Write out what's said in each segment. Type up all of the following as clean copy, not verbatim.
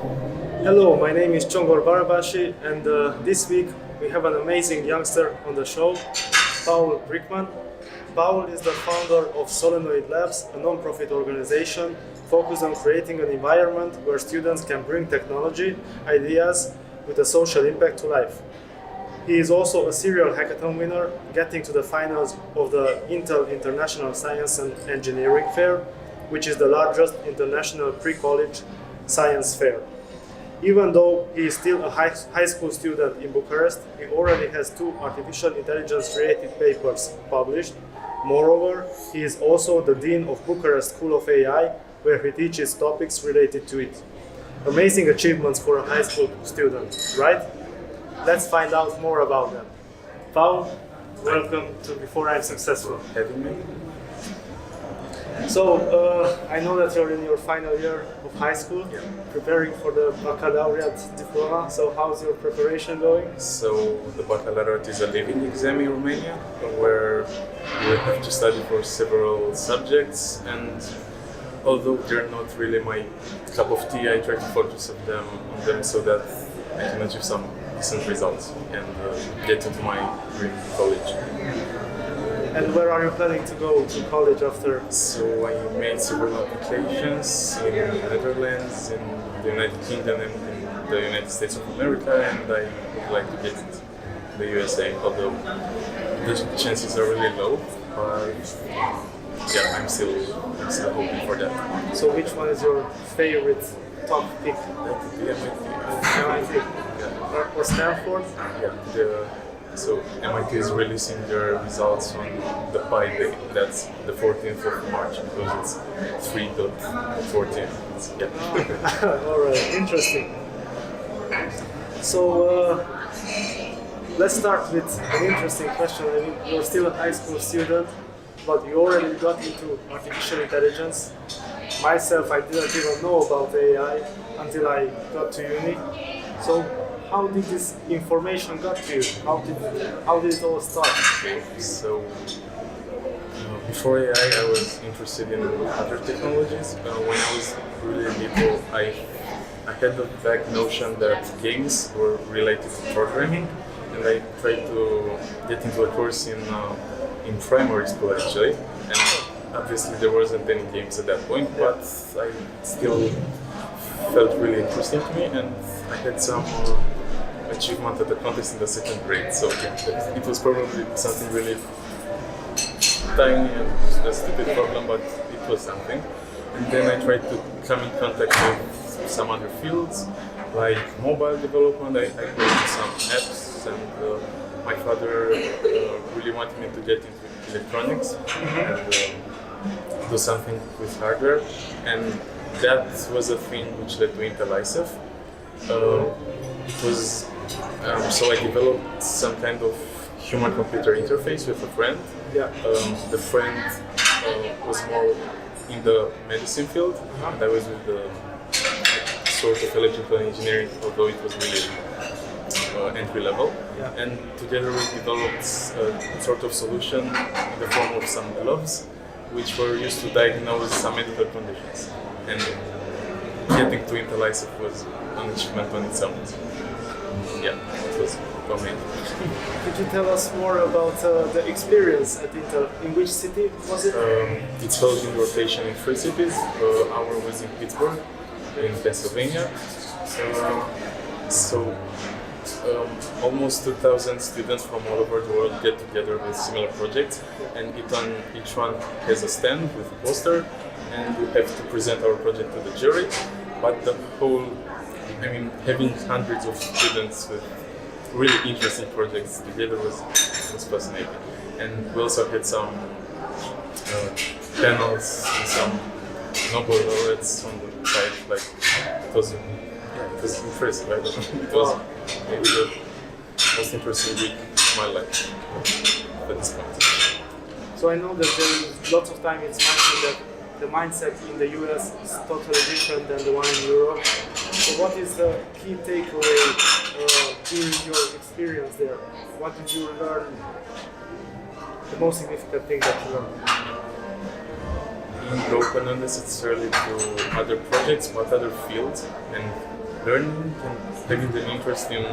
Hello, my name is Csongor Barabashi, and this week we have an amazing youngster on the show, Paul Bricman. Paul is the founder of Solenoid Labs, a non-profit organization focused on creating an environment where students can bring technology, ideas with a social impact to life. He is also a serial hackathon winner, getting to the finals of the Intel International Science and Engineering Fair, which is the largest international pre-college science fair. Even though he is still a high school student in Bucharest, he already has 2 artificial intelligence related papers published. Moreover, he is also the Dean of Bucharest School of AI, where he teaches topics related to it. Amazing achievements for a high school student, right? Let's find out more about them. Paul, welcome to Before I'm Successful. Having me. So, I know that you're in your final year of high school, preparing for the baccalaureate diploma. So, how's your preparation going? So the baccalaureate is a living exam in Romania, where you have to study for several subjects, and although they're not really my cup of tea, I try to focus on them so that I can achieve some decent results and get into my dream college. And where are you planning to go to college after? So I made several applications in the Netherlands, in the United Kingdom, and in the United States of America, and I would like to get the USA, although the chances are really low. But yeah, I'm still hoping for that. So, which one is your favorite top pick? That would be MIT. MIT Yeah. or Stanford? Yeah. So MIT is releasing their results on the Pi Day. That's the 14th of March, because it's 3.14. Yeah. All right, interesting. So let's start with an interesting question. I mean, you're still a high school student, but you already got into artificial intelligence. Myself, I didn't even know about AI until I got to uni. So how did this information got to you? How did it all start? So before AI, I was interested in other technologies. When I was really little, I had the vague notion that games were related to programming, and I tried to get into a course in primary school actually. And obviously there wasn't any games at that point, but I still felt really interesting to me, and I had some achievement at the contest in the 2nd grade. So it was probably something really tiny and a stupid problem, but it was something. And then I tried to come in contact with some other fields, like mobile development. I created some apps, and my father really wanted me to get into electronics and do something with hardware. And that was a thing which led to Intel ISEF. It was so I developed some kind of human-computer interface with a friend. Yeah. The friend was more in the medicine field, and I was with the sort of electrical engineering, although it was really entry level. Yeah. And together we developed a sort of solution in the form of some gloves, which were used to diagnose some medical conditions. And getting to Intel ISEF was an achievement on its own. Yeah, it was amazing. Could you tell us more about the experience at Intel? In which city was it? It's held in rotation in 3 cities. Our was in Pittsburgh, in Pennsylvania. So almost 2,000 students from all over the world get together with similar projects, and each one has a stand with a poster, and we have to present our project to the jury. But having hundreds of students with really interesting projects together was fascinating. And we also had some panels and some Nobel laureates on the side. Like it was impressive. I don't know. It was maybe the most interesting week of my life at this point. So I know that there is lots of time it's mentioned that the mindset in the US is totally different than the one in Europe. So what is the key takeaway during your experience there? What did you learn? The most significant thing that you learned? Being open not necessarily to other projects but other fields, and learning and having an interest in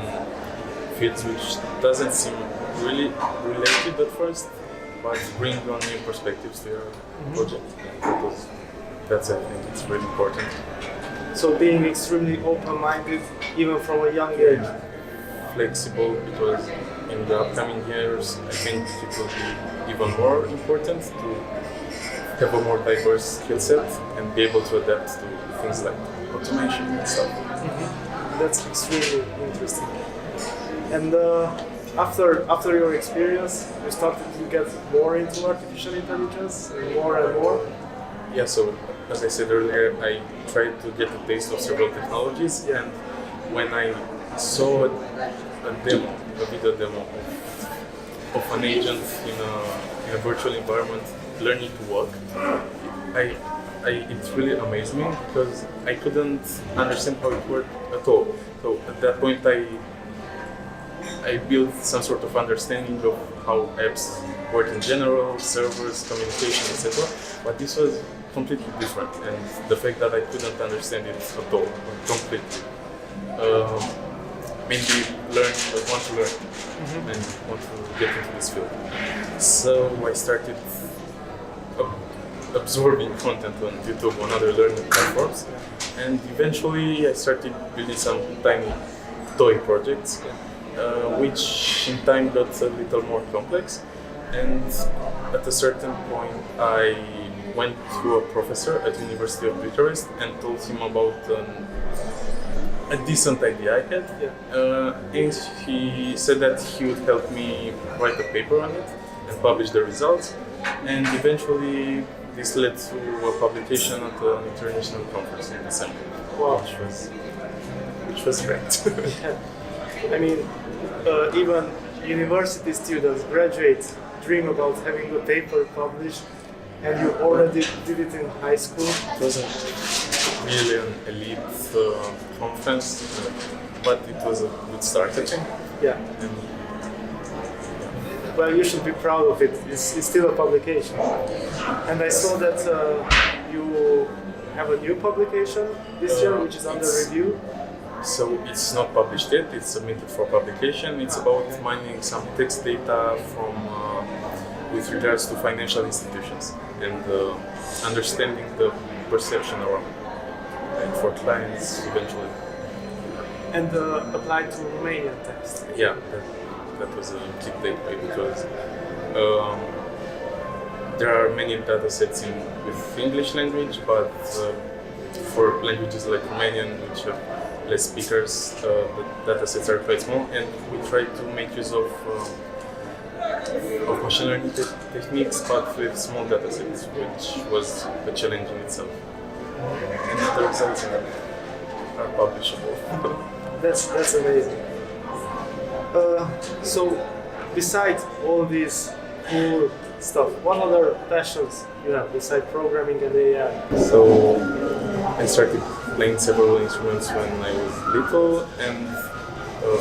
fields which doesn't seem really related at first, but bring on new perspectives to your project. That's I think it's really important. So being extremely open-minded, even from a young age. Flexible, because in the upcoming years I think it will be even more important to have a more diverse skill set and be able to adapt to things like automation and stuff. That's extremely interesting. And after your experience, you started to get more into artificial intelligence, more and more. Yeah, so as I said earlier, I tried to get a taste of several technologies, and when I saw a video demo of an agent in a virtual environment learning to walk, it really amazed me because I couldn't understand how it worked at all. So at that point, I built some sort of understanding of how apps work in general, servers, communication, etc. But this was completely different, and the fact that I couldn't understand it at all, completely, made me want to learn and want to get into this field. So I started absorbing content on YouTube on other learning platforms, and eventually I started building some tiny toy projects, which in time got a little more complex. And at a certain point, I went to a professor at the University of Bucharest and told him about a decent idea I had. And he said that he would help me write a paper on it and publish the results. And eventually, this led to a publication at an international conference in December, which was great. I mean, even university students, graduates, dream about having a paper published, and you already did it in high school. It wasn't really an elite conference, but it was a good start, I think. Yeah. Well, you should be proud of it. It's still a publication. And I saw that you have a new publication this year, which is under review. So it's not published yet, it's submitted for publication. It's about mining some text data from with regards to financial institutions and understanding the perception around it, and for clients eventually. And applied to Romanian text. Yeah, that was a big takeaway because there are many data sets with English language, but for languages like Romanian, which have less speakers, the data sets are quite small, and we try to make use of machine learning techniques, but with small data sets, which was a challenge in itself. And the results are publishable. That's amazing. So, besides all this cool stuff, what other passions you have besides programming and AI? So, I started playing several instruments when I was little, and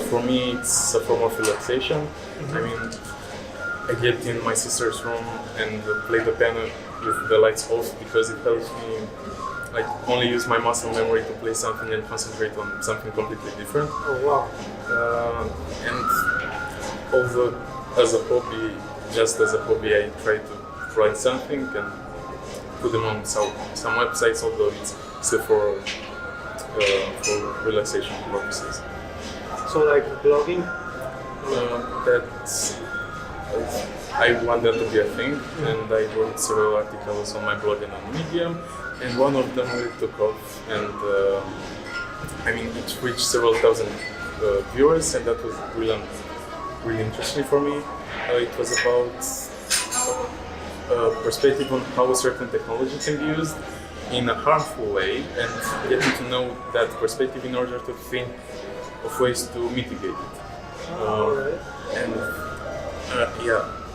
for me it's a form of relaxation. I mean, I get in my sister's room and play the piano with the lights off because it helps me only use my muscle memory to play something and concentrate on something completely different. Oh wow! And although as a hobby, I try to write something and put them on some websites, although it's still for relaxation purposes. So like blogging? I want that to be a thing, and I wrote several articles on my blog and on Medium, and one of them really took off, and it reached several thousand viewers, and that was really interesting for me. It was about perspective on how a certain technology can be used in a harmful way, and getting to know that perspective in order to think of ways to mitigate it.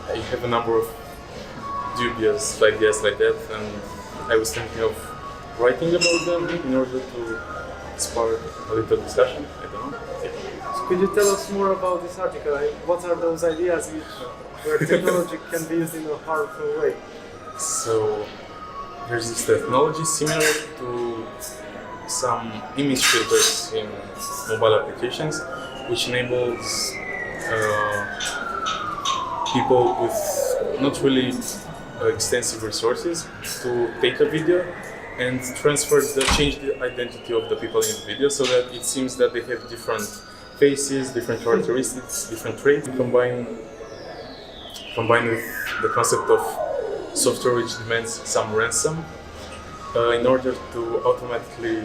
I have a number of dubious ideas like that, and I was thinking of writing about them in order to spark a little discussion. I don't know. So could you tell us more about this article? What are those ideas where technology can be used in a harmful way? So there's this technology similar to some image filters in mobile applications, which enables people with not really extensive resources to take a video and change the identity of the people in the video so that it seems that they have different faces, different characteristics, different traits, combined with the concept of software which demands some ransom in order to automatically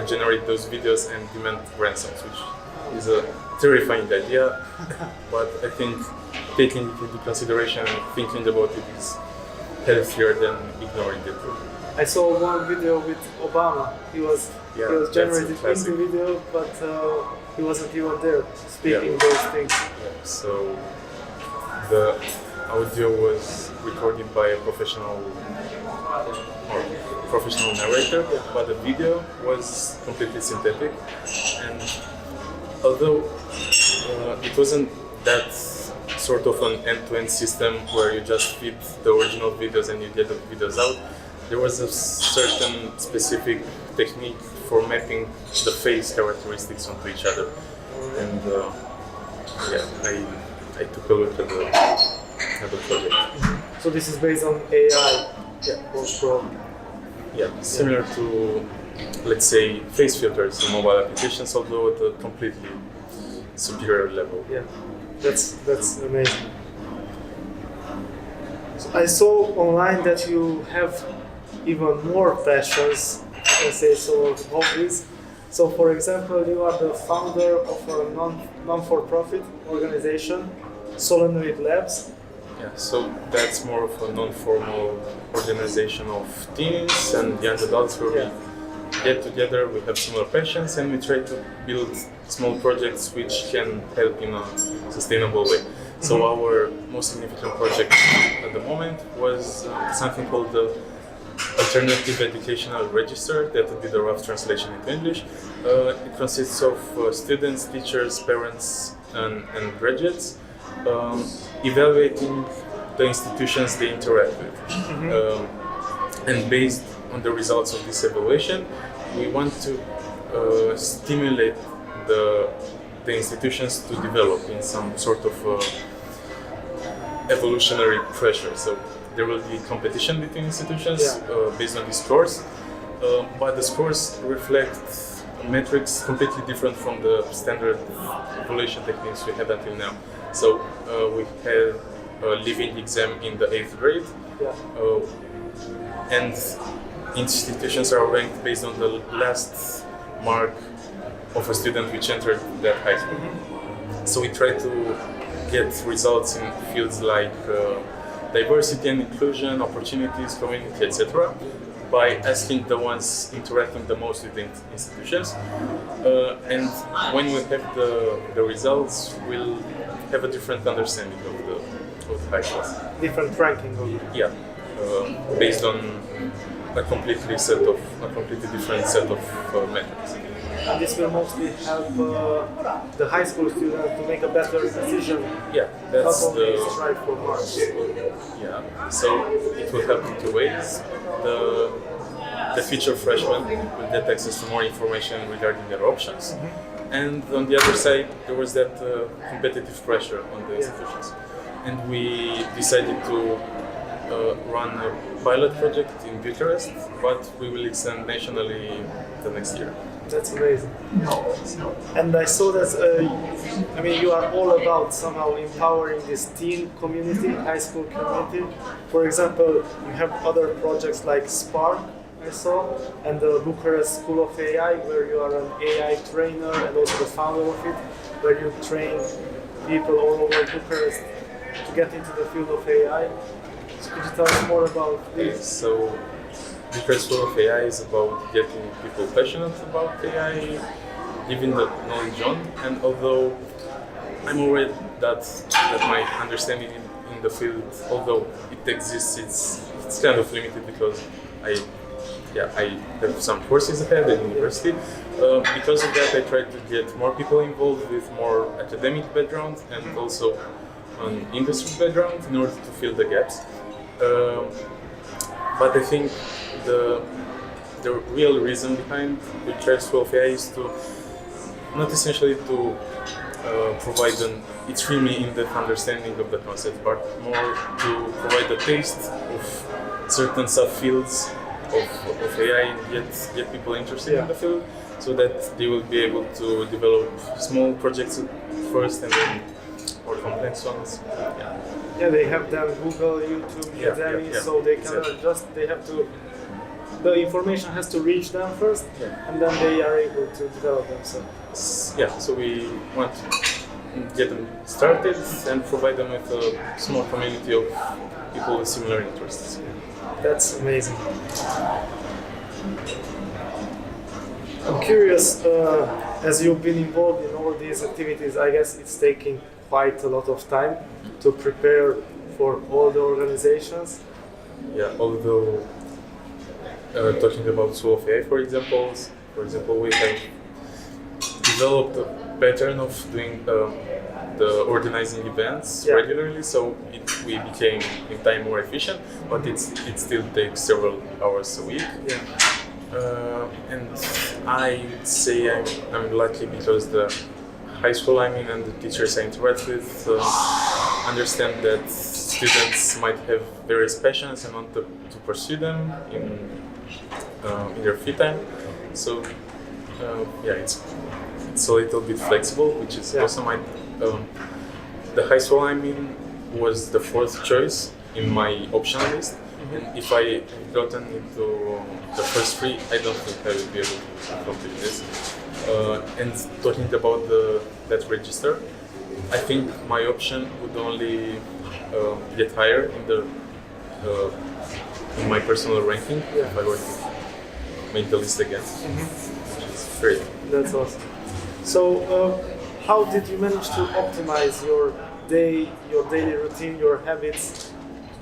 generate those videos and demand ransoms, which is a terrifying idea, but I think taking it into consideration and thinking about it is healthier than ignoring it. I saw one video with Obama. He was generated in the video, but he wasn't even there speaking those things. Yeah. So the audio was recorded by a professional narrator, but the video was completely synthetic. And although it wasn't that sort of an end-to-end system where you just feed the original videos and you get the videos out, there was a certain specific technique for mapping the face characteristics onto each other. And I took a look at the project. So this is based on AI? Also. Yeah, similar to, let's say, face filters in mobile applications, although at a completely superior level. Yeah, that's amazing. So I saw online that you have even more passions, I can say so, hobbies. So, for example, you are the founder of a non-for-profit organization, Solenoid Labs. Yeah, so that's more of a non-formal organization of teens and young adults where we get together, we have similar passions, and we try to build small projects which can help in a sustainable way. So our most significant project at the moment was something called the Alternative Educational Register that did a rough translation into English. It consists of students, teachers, parents, and graduates evaluating the institutions they interact with. And based on the results of this evaluation, we want to stimulate the institutions to develop in some sort of evolutionary pressure. So there will be competition between institutions based on these scores, but the scores reflect metrics completely different from the standard evaluation techniques we had until now. So we had a living exam in the 8th grade, and institutions are ranked based on the last mark of a student which entered that high school. So we try to get results in fields like diversity and inclusion, opportunities, community, etc. by asking the ones interacting the most with the institutions. And when we have the results, we'll have a different understanding of the high class. Different ranking of it. Yeah, based on a completely different set of metrics. And this will mostly help the high school student to make a better decision. Yeah, that's not only strive for marks. Yeah, so it will help in two ways. The future freshmen will get access to more information regarding their options, and on the other side, there was that competitive pressure on the institutions, and we decided to run a pilot project in Bucharest, but we will extend nationally the next year. That's amazing. And I saw that, you are all about somehow empowering this teen community, high school community. For example, you have other projects like Spark, I saw, and the Bucharest School of AI, where you are an AI trainer and also the founder of it, where you train people all over Bucharest to get into the field of AI. So could you tell us more about this? So, Bricman School of AI is about getting people passionate about AI, giving the knowledge on, and although I'm aware that my understanding in the field, although it exists, it's kind of limited because I have some courses ahead at university. Because of that, I try to get more people involved with more academic background and also an industry background in order to fill the gaps. But I think the real reason behind Bucharest School of AI is to not essentially to provide an extremely in-depth understanding of the concept, but more to provide a taste of certain subfields of AI and get people interested in the field, so that they will be able to develop small projects first and then more complex ones. Yeah, they have them Google, YouTube, Udemy, so they cannot they have to. The information has to reach them first, and then they are able to develop themselves. Yeah, so we want to get them started and provide them with a small community of people with similar interests. That's amazing. I'm curious, as you've been involved in all these activities, I guess it's taking quite a lot of time to prepare for all the organizations. Yeah, although talking about School of AI, for example, we have developed a pattern of doing the organizing events regularly, so we became in time more efficient, but it still takes several hours a week. And I would say I'm lucky because the high school I'm in and the teachers I interact with understand that students might have various passions and want to pursue them in their free time. So it's a little bit flexible, which is also my the high school I'm in was the fourth choice in my option list. And if I had gotten into the first three, I don't think I would be able to complete this. And talking about that register, I think my option would only get higher in my personal ranking if I were to make the list again, which is great. That's awesome. So, how did you manage to optimize your day, your daily routine, your habits,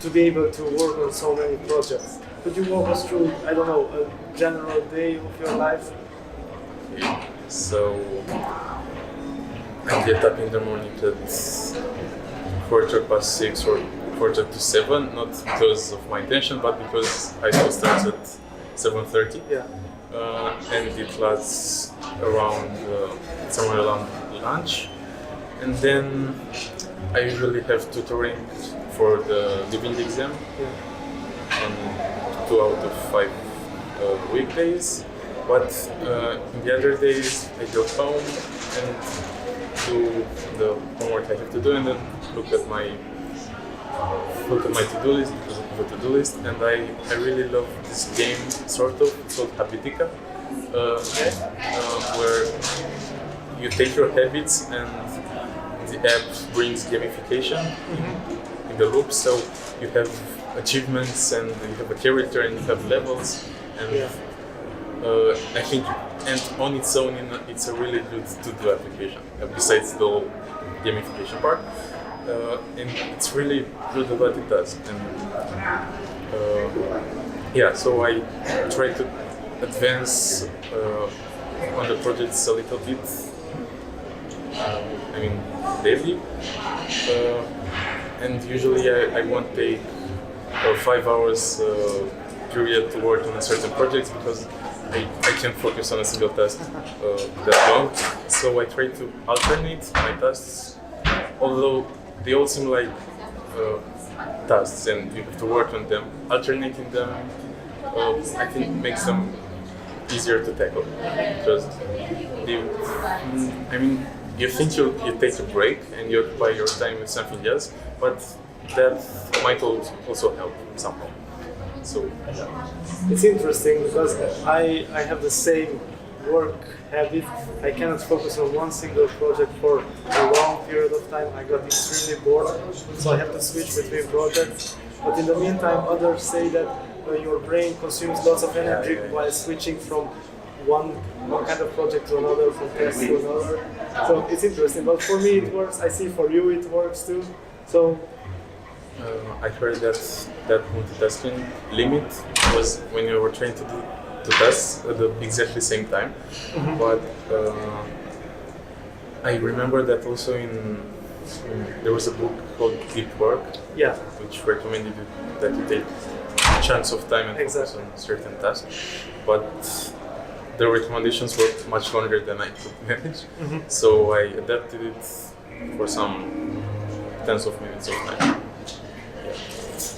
to be able to work on so many projects? Could you walk us through, I don't know, a general day of your life? So, I get up in the morning at 6:15 or 7:45, not because of my intention, but because high school starts at 7:30. And it lasts around somewhere around lunch. And then I usually have tutoring for the living exam on 2 out of 5 weekdays. But in the other days, I go home and do the homework I have to do, and then look at my to-do list, because I have a to-do list. And I really love this game, sort of, it's called Habitica, where you take your habits and the app brings gamification in the loop. So you have achievements and you have a character and you have levels, and I think, and on its own, it's a really good to-do application, besides the whole gamification part. And it's really good at what it does. And so I try to advance on the projects a little bit, daily. And usually I won't take a 5 hours period to work on a certain project, because I can't focus on a single task that long. So I try to alternate my tasks, although they all seem like tasks and you have to work on them. Alternating them, I think, makes them easier to tackle, because you think you take a break and you occupy your time with something else, but that might also help somehow. So it's interesting because I have the same work habit. I cannot focus on one single project for a long period of time. I got extremely bored, so I have to switch between projects. But in the meantime, others say that your brain consumes lots of energy while switching from one kind of project to another, from test to another. So it's interesting. But for me, it works. I see for you it works too. So I heard that multitasking limit was when you were trying to do two tasks at the exactly same time. But I remember that also in There was a book called Deep Work, Yeah, which recommended that you take chunks of time and focus on certain tasks. But the recommendations were much longer than I could manage, so I adapted it for some tens of minutes of time.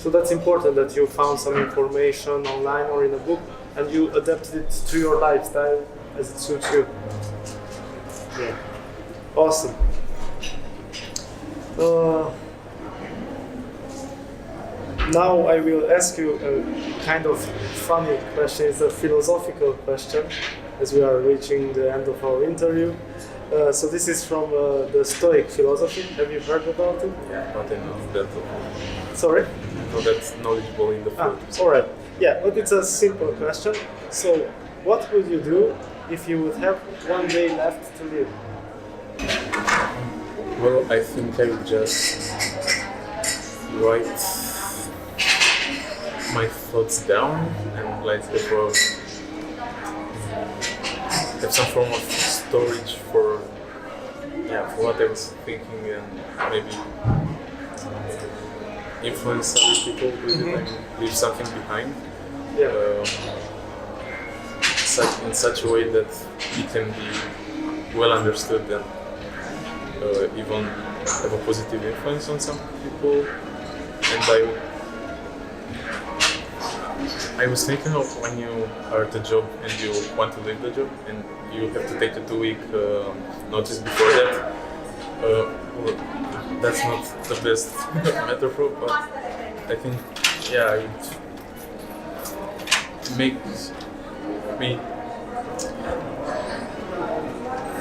so that's important that you found some information online or in a book and you adapted it to your lifestyle as it suits you. Yeah, awesome. Now I will ask you a kind of funny question. It's a philosophical question as we are reaching the end of our interview. So this is from the Stoic philosophy. Have you heard about it? Yeah, not enough that. Sorry? Not that knowledgeable in the field. Alright. Yeah, but it's a simple question. So what would you do if you would have one day left to live? Well, I think I would just write my thoughts down and like have some form of storage for what I was thinking and maybe influence other people with it and leave something behind. Yeah. In such a way that it can be well understood and even have a positive influence on some people. And I was thinking of when you are at a job and you want to leave the job and you have to take a 2-week notice before that. Well, that's not the best metaphor, but I think, I would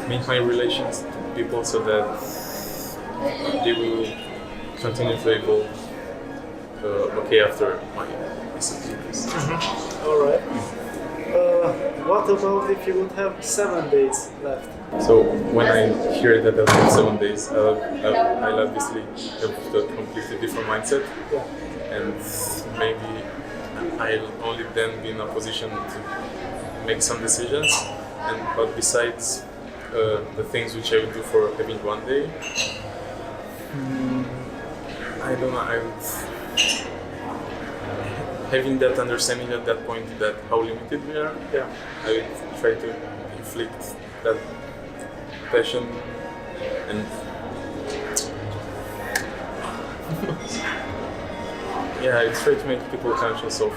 make my relations to people so that they will continue to evolve after my disappearance. Alright. What about if you would have 7 days left? So when I hear that I have 7 days, I'll obviously have a completely different mindset, and maybe I'll only then be in a position to make some decisions. But besides the things which I would do for having 1 day, I don't know. I would, having that understanding at that point that how limited we are, I would try to inflict that passion and I try to make people conscious of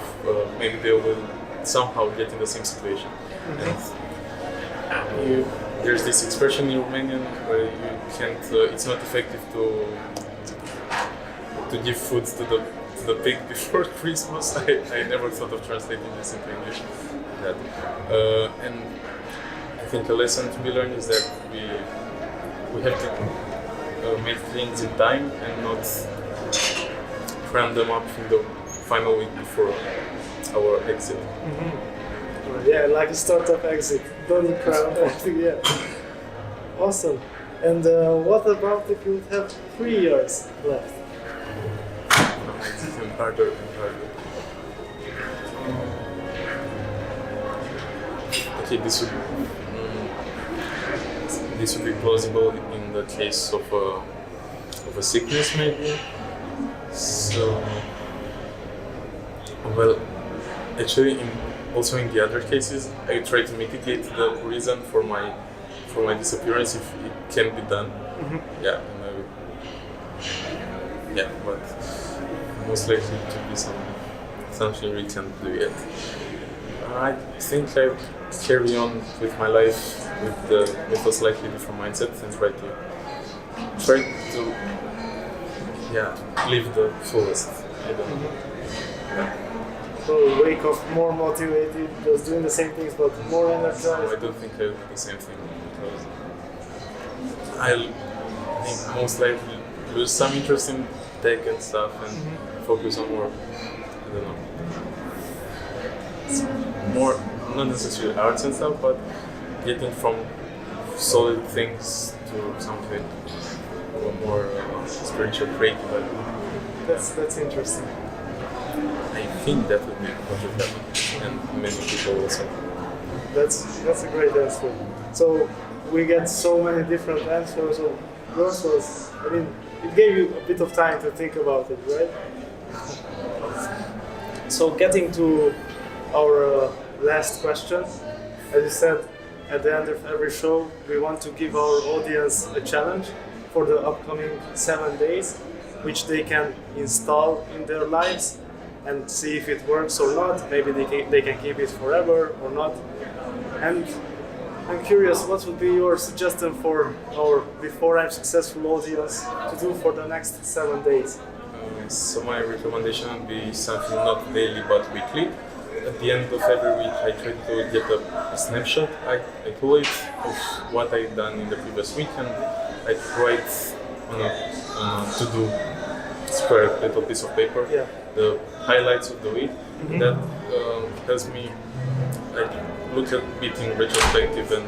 maybe they will somehow get in the same situation. And there's this expression in Romanian where you can't. It's not effective to give food to the pig before Christmas. I never thought of translating this into English. And I think a lesson to be learned is that we have to make things in time and not cram them up in the final week before our exit. Yeah, like a startup exit. Don't cram everything. Awesome. And what about if you would have 3 years left? It's even harder and harder. Okay, this would be plausible in the case of a sickness, maybe. So, well, actually, also in the other cases, I try to mitigate the reason for my disappearance if it can be done. But most likely to be something we can't do yet. I think I carry on with my life with a slightly different mindset and try to live the fullest. I don't know. So wake up more motivated, just doing the same things but more energized. No, I don't think I'll do the same thing because I'll think most likely lose some interest in tech and stuff and focus on more, I don't know, more, not necessarily arts and stuff, but getting from solid things to something more spiritual, creative. That's interesting. I think that would be what would happen, and many people also. That's a great answer. So we get so many different answers. So yours was, I mean, it gave you a bit of time to think about it, right? So getting to our last question, as you said, at the end of every show, we want to give our audience a challenge for the upcoming 7 days, which they can install in their lives and see if it works or not. Maybe they can keep it forever or not. And I'm curious, what would be your suggestion for our Before I'm Successful audience to do for the next 7 days? So my recommendation would be something not daily but weekly. At the end of every week, I try to get a snapshot. I pull it of what I've done in the previous week, and I write on a to-do square little piece of paper the highlights of the week. That helps me look a bit in retrospective and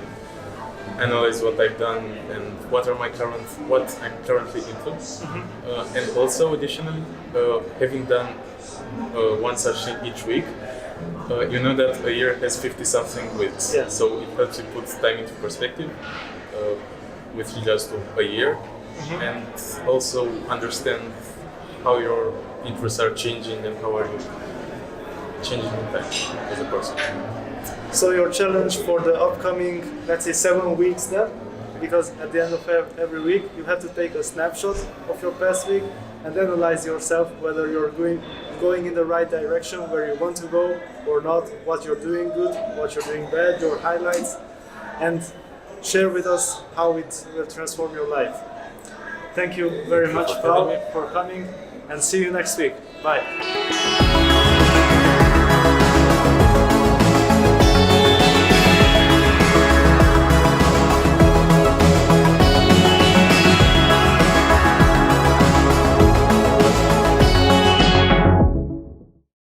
analyze what I've done and what I'm currently into. And also, additionally, having done one such thing each week, you know that a year has 50-something weeks. Yeah. So it helps you put time into perspective with regards to a year, and also understand how your interests are changing and how are you changing in time as a person. So your challenge for the upcoming, let's say 7 weeks then, because at the end of every week you have to take a snapshot of your past week and analyze yourself whether you're going in the right direction, where you want to go or not, what you're doing good, what you're doing bad, your highlights, and share with us how it will transform your life. Thank you very much, Paul, for coming, and see you next week. Bye.